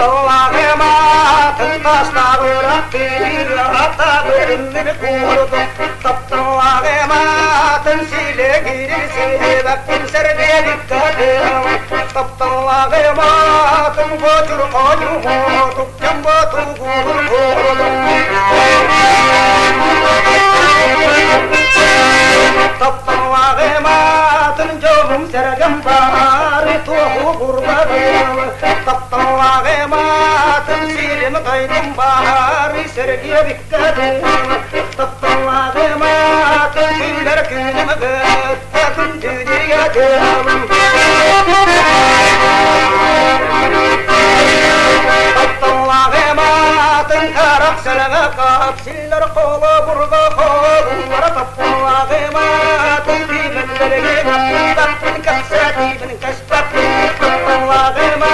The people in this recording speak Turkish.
Allah'ıma taşla bıraktı hatta bölümünü kurdum Allah'ıma sile girisi baktım serde dikkatim Allah'ıma bocur koyumu tukkan botu kurdum Allah'ıma jomum sergam bari tuhu gurbadım Allah'ıma silim kaydum bari sergiye dikkatim Allah'ıma güller günümü götürdüm dünyacım Allah'ıma karak seleme kapsiller kolu burga kolunlara Allah'ıma dimin vergine baktın kasati bin kastat Allah'ıma